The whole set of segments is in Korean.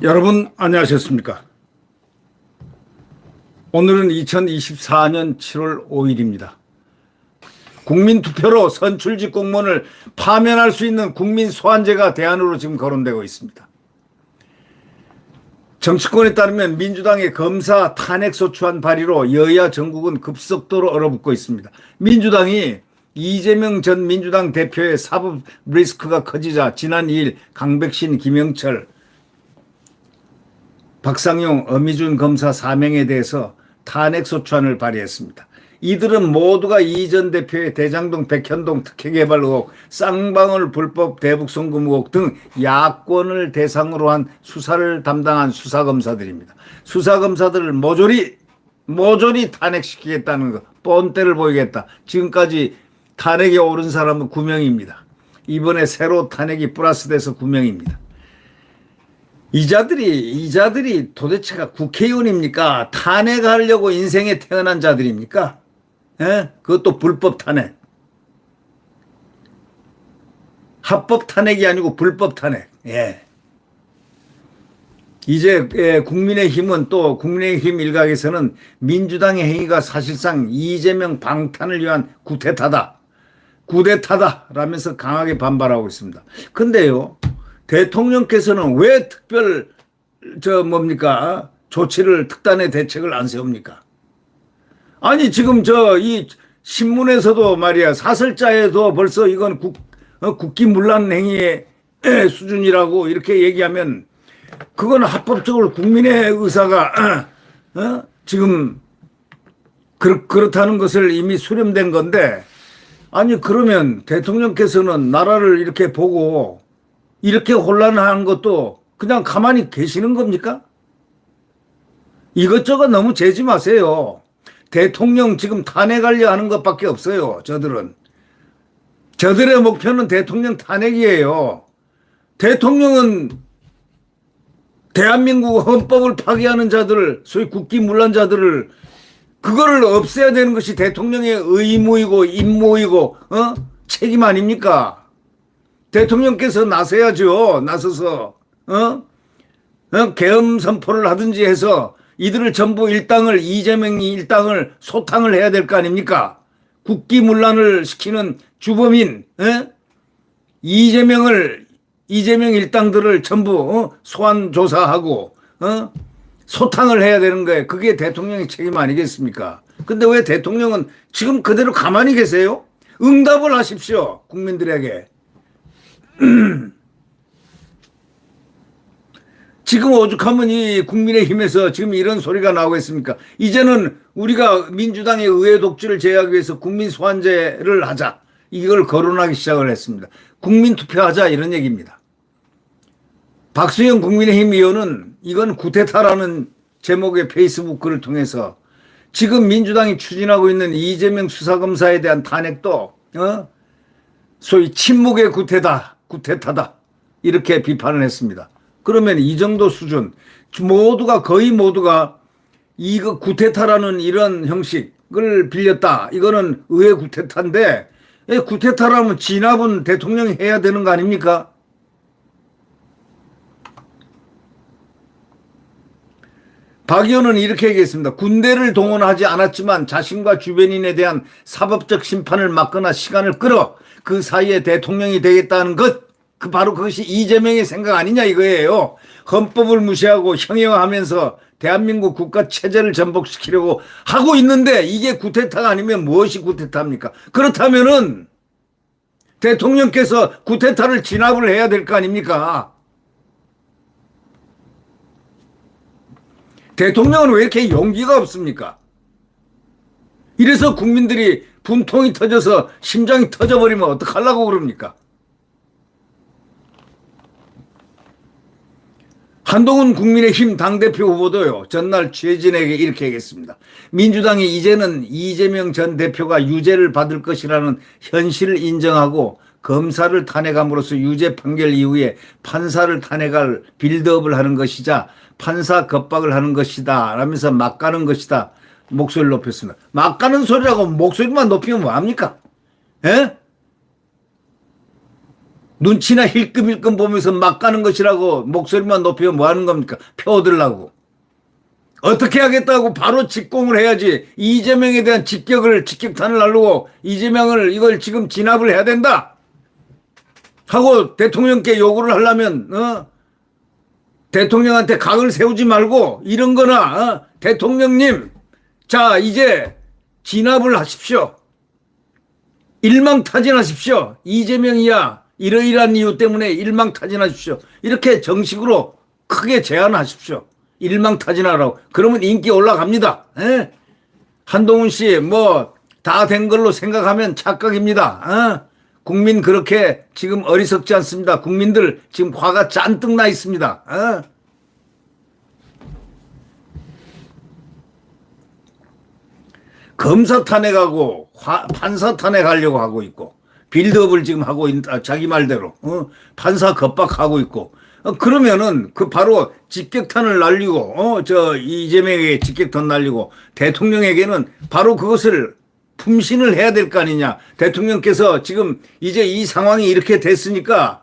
여러분 안녕하셨습니까? 오늘은 2024년 7월 5일입니다. 국민투표로 선출직 공무원을 파면할 수 있는 국민소환제가 대안으로 지금 거론되고 있습니다. 정치권에 따르면 민주당의 검사 탄핵소추안 발의로 여야 전국은 급속도로 얼어붙고 있습니다. 민주당이 이재명 전 민주당 대표의 사법 리스크가 커지자 지난 2일 강백신, 김영철, 박상용, 엄희준 검사 4명에 대해서 탄핵소추안을 발의했습니다. 이들은 모두가 이 전 대표의 대장동, 백현동 특혜개발 의혹, 쌍방울 불법 대북송금 의혹 등 야권을 대상으로 한 수사를 담당한 수사검사들입니다. 수사검사들을 모조리 탄핵시키겠다는 거, 뻔때를 보이겠다. 지금까지 탄핵에 오른 사람은 9명입니다. 이번에 새로 탄핵이 플러스돼서 9명입니다. 이 자들이 도대체가 국회의원입니까? 탄핵하려고 인생에 태어난 자들입니까? 예? 그것도 불법 탄핵. 합법 탄핵이 아니고 불법 탄핵. 예. 이제 국민의힘은 또 국민의힘 일각에서는 민주당의 행위가 사실상 이재명 방탄을 위한 쿠데타다라면서 강하게 반발하고 있습니다. 근데요. 대통령께서는 왜 특단의 대책을 안 세웁니까? 아니, 지금 이 신문에서도 말이야, 사설자에도 벌써 이건 국기문란 행위의 수준이라고 이렇게 얘기하면 그건 합법적으로 국민의 의사가, 지금 그렇다는 것을 이미 수렴된 건데, 아니, 그러면 대통령께서는 나라를 이렇게 보고 이렇게 혼란한 것도 그냥 가만히 계시는 겁니까? 이것저것 너무 재지 마세요. 대통령 지금 탄핵하려 하는 것밖에 없어요. 저들의 목표는 대통령 탄핵이에요. 대통령은 대한민국 헌법을 파괴하는 자들, 소위 국기문란자들을 그거를 없애야 되는 것이 대통령의 의무이고 임무이고 책임 아닙니까? 대통령께서 나서야죠. 나서서 계엄 선포를 하든지 해서 이들을 전부 이재명이 일당을 소탕을 해야 될 거 아닙니까? 국기문란을 시키는 주범인 이재명 일당들을 전부 소환 조사하고 소탕을 해야 되는 거예요. 그게 대통령의 책임 아니겠습니까? 근데 왜 대통령은 지금 그대로 가만히 계세요? 응답을 하십시오. 국민들에게. 지금 오죽하면 이 국민의힘에서 지금 이런 소리가 나오고 있습니까? 이제는 우리가 민주당의 의회 독주를 제어하기 위해서 국민소환제를 하자. 이걸 거론하기 시작을 했습니다. 국민투표하자 이런 얘기입니다. 박수영 국민의힘 의원은 이건 쿠데타라는 제목의 페이스북 글을 통해서 지금 민주당이 추진하고 있는 이재명 수사검사에 대한 탄핵도 소위 침묵의 쿠데타다 이렇게 비판을 했습니다. 그러면 이 정도 수준 거의 모두가 이거 쿠데타라는 이런 형식을 빌렸다. 이거는 의회 쿠데타인데 쿠데타라면 진압은 대통령이 해야 되는 거 아닙니까? 박 의원은 이렇게 얘기했습니다. 군대를 동원하지 않았지만 자신과 주변인에 대한 사법적 심판을 막거나 시간을 끌어 그 사이에 대통령이 되겠다는 것, 바로 그것이 이재명의 생각 아니냐 이거예요. 헌법을 무시하고 형해화하면서 대한민국 국가 체제를 전복시키려고 하고 있는데 이게 쿠데타가 아니면 무엇이 쿠데타입니까? 그렇다면은 대통령께서 쿠데타를 진압을 해야 될 거 아닙니까? 대통령은 왜 이렇게 용기가 없습니까? 이래서 국민들이 분통이 터져서 심장이 터져버리면 어떡하려고 그럽니까? 한동훈 국민의힘 당대표 후보도요. 전날 취재진에게 이렇게 얘기했습니다. 민주당이 이제는 이재명 전 대표가 유죄를 받을 것이라는 현실을 인정하고 검사를 탄핵함으로써 유죄 판결 이후에 판사를 탄핵할 빌드업을 하는 것이자 판사 겁박을 하는 것이다 라면서 막 가는 것이다. 목소리를 높였습니다. 막 가는 소리라고 목소리만 높이면 뭐합니까? 예? 눈치나 힐끔힐끔 보면서 막 가는 것이라고 목소리만 높이면 뭐 하는 겁니까? 표 얻으려고. 어떻게 하겠다고 바로 직공을 해야지. 이재명에 대한 직격탄을 날르고 이재명을 이걸 지금 진압을 해야 된다 하고 대통령께 요구를 하려면 대통령한테 각을 세우지 말고 이런 거나 대통령님 자 이제 진압을 하십시오. 일망타진하십시오. 이재명이야 이러이러한 이유 때문에 일망타진하십시오. 이렇게 정식으로 크게 제안하십시오. 일망타진하라고. 그러면 인기 올라갑니다. 에? 한동훈 씨 뭐 다 된 걸로 생각하면 착각입니다. 국민 그렇게 지금 어리석지 않습니다. 국민들 지금 화가 잔뜩 나 있습니다. 검사 탄핵하고 판사 탄핵하려고 하고 있고 빌드업을 지금 하고 있다. 자기 말대로 판사 겁박하고 있고 그러면은 그 바로 직격탄을 날리고 저 이재명에게 직격탄 날리고 대통령에게는 바로 그것을 품신을 해야 될 거 아니냐. 대통령께서 지금 이제 이 상황이 이렇게 됐으니까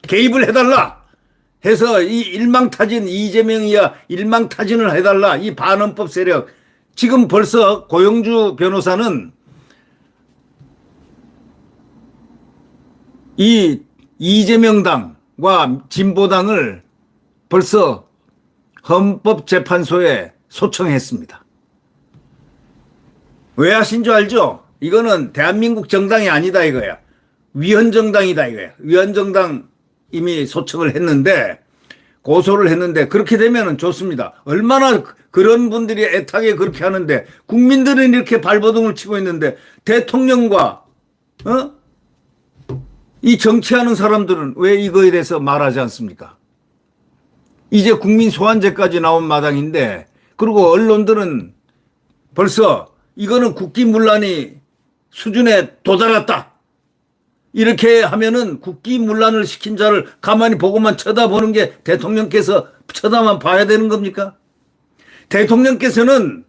개입을 해달라 해서 이 일망타진 이재명이야 일망타진을 해달라. 이 반헌법 세력 지금 벌써 고영주 변호사는 이 이재명당과 진보당을 벌써 헌법재판소에 소청했습니다. 왜 하신 줄 알죠? 이거는 대한민국 정당이 아니다 이거야. 위헌정당이다 이거야. 위헌정당 이미 소청을 했는데 고소를 했는데 그렇게 되면 좋습니다. 얼마나 그런 분들이 애타게 그렇게 하는데 국민들은 이렇게 발버둥을 치고 있는데 대통령과 이 정치하는 사람들은 왜 이거에 대해서 말하지 않습니까? 이제 국민 소환제까지 나온 마당인데 그리고 언론들은 벌써 이거는 국기문란이 수준에 도달했다. 이렇게 하면은 국기문란을 시킨 자를 가만히 보고만 쳐다보는 게 대통령께서 쳐다만 봐야 되는 겁니까? 대통령께서는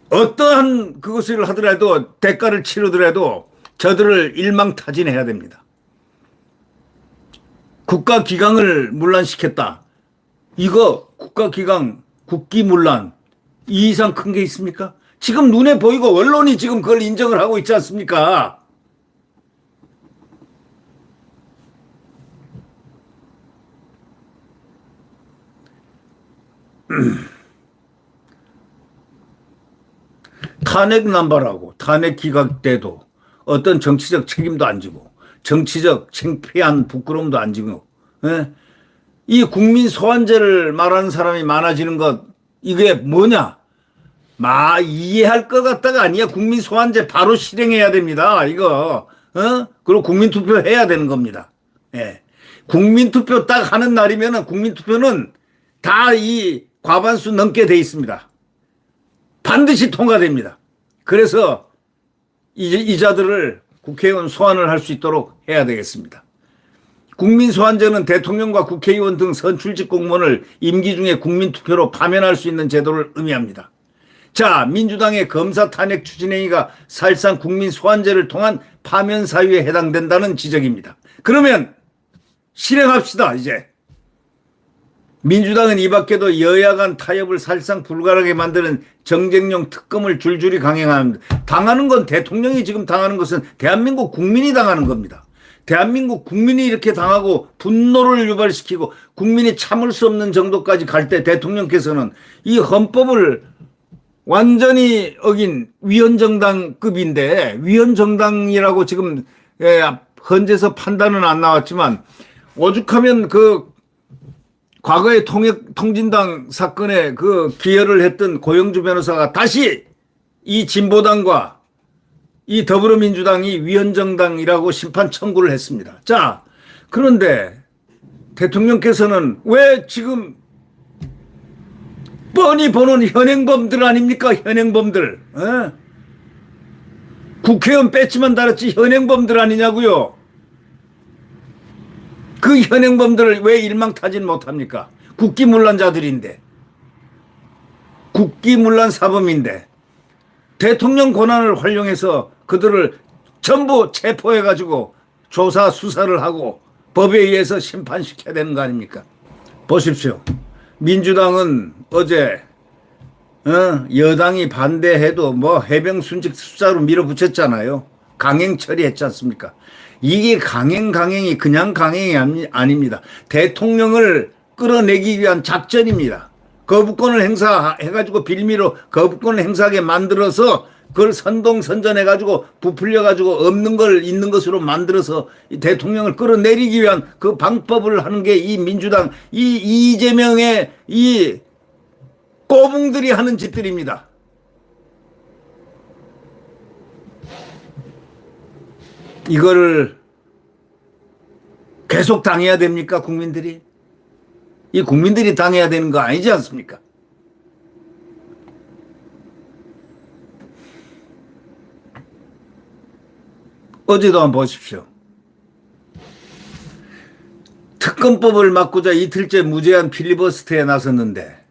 어떠한 그것을 하더라도 대가를 치르더라도 저들을 일망타진해야 됩니다. 국가기강을 문란시켰다. 이거 국가기강, 국기문란 이 이상 큰 게 있습니까? 지금 눈에 보이고 언론이 지금 그걸 인정을 하고 있지 않습니까? 탄핵 남발하고 탄핵 기각 때도 어떤 정치적 책임도 안 지고 정치적 창피한 부끄러움도 안 지고 이 국민 소환제를 말하는 사람이 많아지는 것 이게 뭐냐? 이해할 것 같다가 아니야. 국민 소환제 바로 실행해야 됩니다. 이거 그리고 국민 투표 해야 되는 겁니다. 예. 국민 투표 딱 하는 날이면은 국민 투표는 다 이 과반수 넘게 돼 있습니다. 반드시 통과됩니다. 그래서 이자들을 국회의원 소환을 할 수 있도록 해야 되겠습니다. 국민 소환제는 대통령과 국회의원 등 선출직 공무원을 임기 중에 국민 투표로 파면할 수 있는 제도를 의미합니다. 자, 민주당의 검사 탄핵 추진행위가 사실상 국민 소환제를 통한 파면 사유에 해당된다는 지적입니다. 그러면 실행합시다. 이제 민주당은 이 밖에도 여야 간 타협을 사실상 불가하게 만드는 정쟁용 특검을 줄줄이 강행합니다. 당하는 건 대통령이 지금 당하는 것은 대한민국 국민이 당하는 겁니다. 대한민국 국민이 이렇게 당하고 분노를 유발시키고 국민이 참을 수 없는 정도까지 갈 때 대통령께서는 이 헌법을 완전히 어긴 위헌정당급인데 위헌정당이라고 지금 헌재에서 판단은 안 나왔지만 오죽하면 그 과거의 통진당 사건에 그 기여를 했던 고영주 변호사가 다시 이 진보당과 이 더불어민주당이 위헌정당이라고 심판 청구를 했습니다. 자, 그런데 대통령께서는 왜 지금 뻔히 보는 현행범들 아닙니까? 현행범들. 국회의원 뺐지만 달았지 현행범들 아니냐고요. 그 현행범들을 왜 일망타진 못합니까? 국기문란자들인데. 국기문란 사범인데 대통령 권한을 활용해서 그들을 전부 체포해가지고 조사 수사를 하고 법에 의해서 심판시켜야 되는 거 아닙니까? 보십시오. 민주당은 어제 여당이 반대해도 뭐 해병 순직 숫자로 밀어붙였잖아요. 강행 처리했지 않습니까? 이게 강행이 그냥 강행이 아닙니다. 대통령을 끌어내기 위한 작전입니다. 거부권을 행사해가지고 빌미로 거부권을 행사하게 만들어서 그걸 선동선전해가지고 부풀려가지고 없는 걸 있는 것으로 만들어서 대통령을 끌어내리기 위한 그 방법을 하는 게 이 민주당, 이 이재명의 이 꼬붕들이 하는 짓들입니다. 이거를 계속 당해야 됩니까, 국민들이? 이 국민들이 당해야 되는 거 아니지 않습니까? 어제도 한번 보십시오. 특검법을 막고자 이틀째 무제한 필리버스터에 나섰는데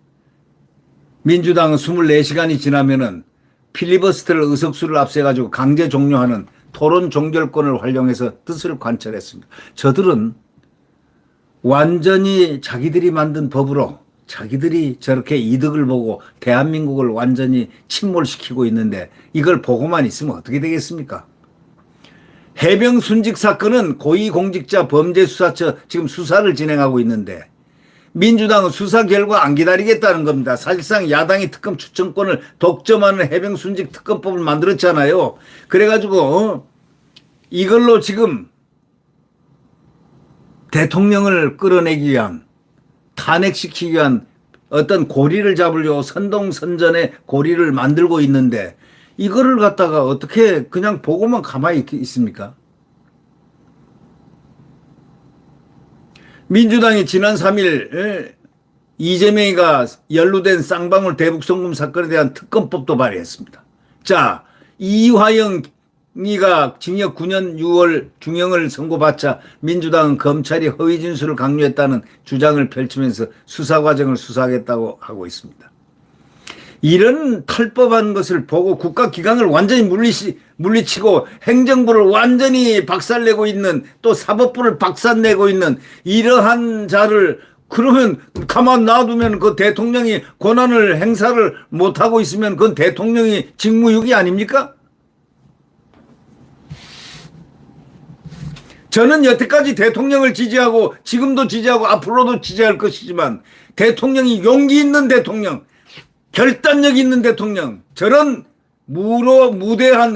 민주당은 24시간이 지나면은 필리버스터를 의석수를 앞세가지고 강제 종료하는 토론 종결권을 활용해서 뜻을 관철했습니다. 저들은 완전히 자기들이 만든 법으로 자기들이 저렇게 이득을 보고 대한민국을 완전히 침몰시키고 있는데 이걸 보고만 있으면 어떻게 되겠습니까? 해병 순직 사건은 고위공직자 범죄수사처 지금 수사를 진행하고 있는데 민주당은 수사 결과 안 기다리겠다는 겁니다. 사실상 야당이 특검 추천권을 독점하는 해병 순직 특검법을 만들었잖아요. 그래가지고 이걸로 지금 대통령을 끌어내기 위한 탄핵시키기 위한 어떤 고리를 잡으려고 선동선전의 고리를 만들고 있는데 이거를 갖다가 어떻게 그냥 보고만 가만히 있습니까? 민주당이 지난 3일 이재명이가 연루된 쌍방울 대북송금 사건에 대한 특검법도 발의했습니다. 자, 이화영이가 징역 9년 6월 중형을 선고받자 민주당은 검찰이 허위 진술을 강요했다는 주장을 펼치면서 수사 과정을 수사하겠다고 하고 있습니다. 이런 탈법한 것을 보고 국가기강을 완전히 물리치고 행정부를 완전히 박살내고 있는 또 사법부를 박살내고 있는 이러한 자를 그러면 가만 놔두면 그 대통령이 권한을 행사를 못하고 있으면 그건 대통령이 직무유기 아닙니까? 저는 여태까지 대통령을 지지하고 지금도 지지하고 앞으로도 지지할 것이지만 대통령이 용기 있는 대통령 결단력 있는 대통령, 저런 무도한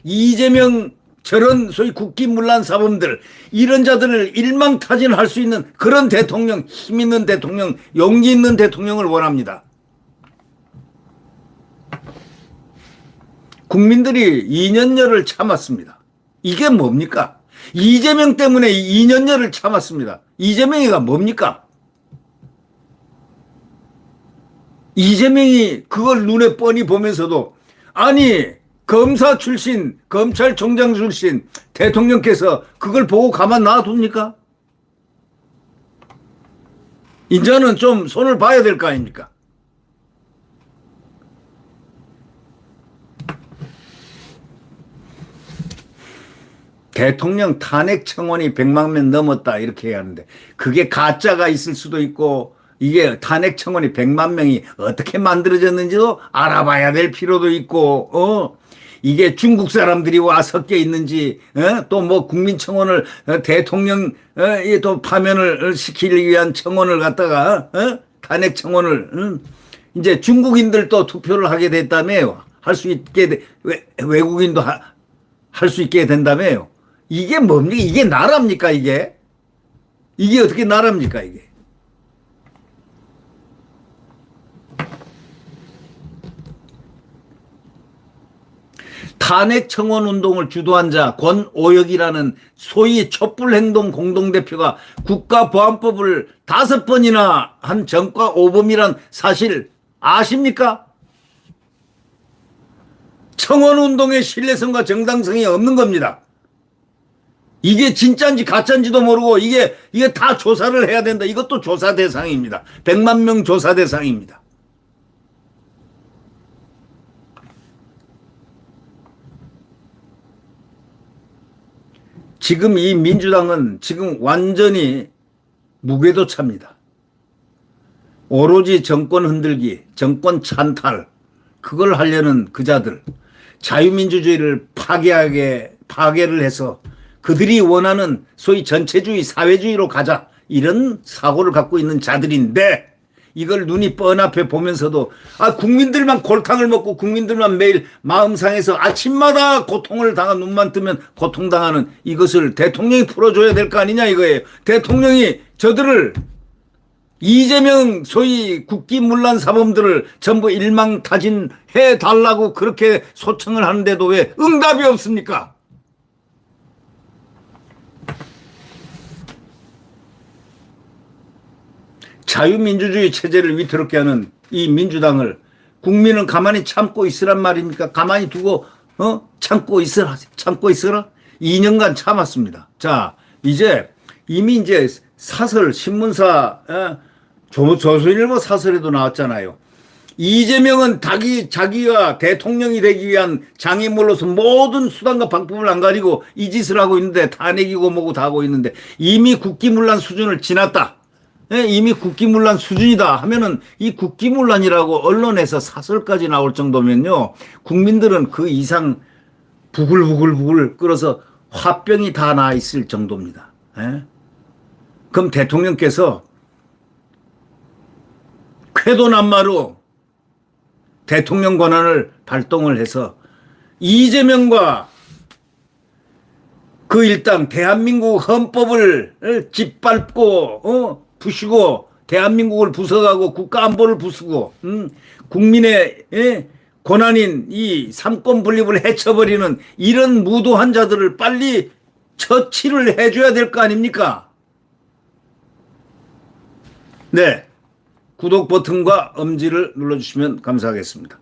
이재명 저런 소위 국기문란 사범들 이런 자들을 일망타진할 수 있는 그런 대통령, 힘 있는 대통령, 용기 있는 대통령을 원합니다. 국민들이 2년여를 참았습니다. 이게 뭡니까? 이재명 때문에 2년여를 참았습니다. 이재명이가 뭡니까? 이재명이 그걸 눈에 뻔히 보면서도 아니 검사 출신 검찰총장 출신 대통령께서 그걸 보고 가만 놔둡니까? 이제는 좀 손을 봐야 될 거 아닙니까? 대통령 탄핵 청원이 100만 명 넘었다 이렇게 해야 하는데 그게 가짜가 있을 수도 있고 이게 탄핵 청원이 100만 명이 어떻게 만들어졌는지도 알아봐야 될 필요도 있고, 이게 중국 사람들이 와 섞여 있는지, 또 뭐 국민청원을 대통령, 또 파면을 시키기 위한 청원을 갖다가, 탄핵 청원을, 이제 중국인들도 투표를 하게 됐다며요. 할 수 있게, 외국인도 할 수 있게 된다며요. 이게 뭡니까? 이게 나라입니까, 이게? 이게 어떻게 나라입니까, 이게? 탄핵 청원 운동을 주도한 자 권오혁이라는 소위 촛불행동 공동대표가 국가보안법을 5번이나 한 전과 오범이란 사실 아십니까? 청원 운동의 신뢰성과 정당성이 없는 겁니다. 이게 진짜인지 가짜인지도 모르고 이게 다 조사를 해야 된다. 이것도 조사 대상입니다. 100만 명 조사 대상입니다. 지금 이 민주당은 지금 완전히 무궤도차입니다. 오로지 정권 흔들기, 정권 찬탈, 그걸 하려는 그자들, 자유민주주의를 파괴를 해서 그들이 원하는 소위 전체주의, 사회주의로 가자, 이런 사고를 갖고 있는 자들인데, 이걸 눈이 뻔앞에 보면서도 국민들만 골탕을 먹고 국민들만 매일 마음 상해서 아침마다 고통을 당한, 눈만 뜨면 고통당하는 이것을 대통령이 풀어줘야 될 거 아니냐 이거예요. 대통령이 저들을, 이재명 소위 국기문란 사범들을 전부 일망타진해 달라고 그렇게 소청을 하는데도 왜 응답이 없습니까? 자유민주주의 체제를 위태롭게 하는 이 민주당을 국민은 가만히 참고 있으란 말입니까? 가만히 두고 참고 있으라. 2년간 참았습니다. 자, 이제 이미 이제 사설 신문사 조선일보 사설에도 나왔잖아요. 이재명은 자기가 대통령이 되기 위한 장애물로서 모든 수단과 방법을 안 가리고 이 짓을 하고 있는데, 탄핵이고 뭐고 다 하고 있는데 이미 국기문란 수준을 지났다. 이미 국기문란 수준이다 하면은, 이 국기문란이라고 언론에서 사설까지 나올 정도면요, 국민들은 그 이상 부글부글 끓어서 화병이 다 나 있을 정도입니다. 그럼 대통령께서 쾌도난마로 대통령 권한을 발동을 해서 이재명과 그 일당 대한민국 헌법을 짓밟고 부수고, 대한민국을 부숴가고 국가 안보를 부수고, 국민의 권한인 이 삼권 분립을 해쳐버리는 이런 무도한 자들을 빨리 처치를 해줘야 될 거 아닙니까? 네, 구독 버튼과 엄지를 눌러주시면 감사하겠습니다.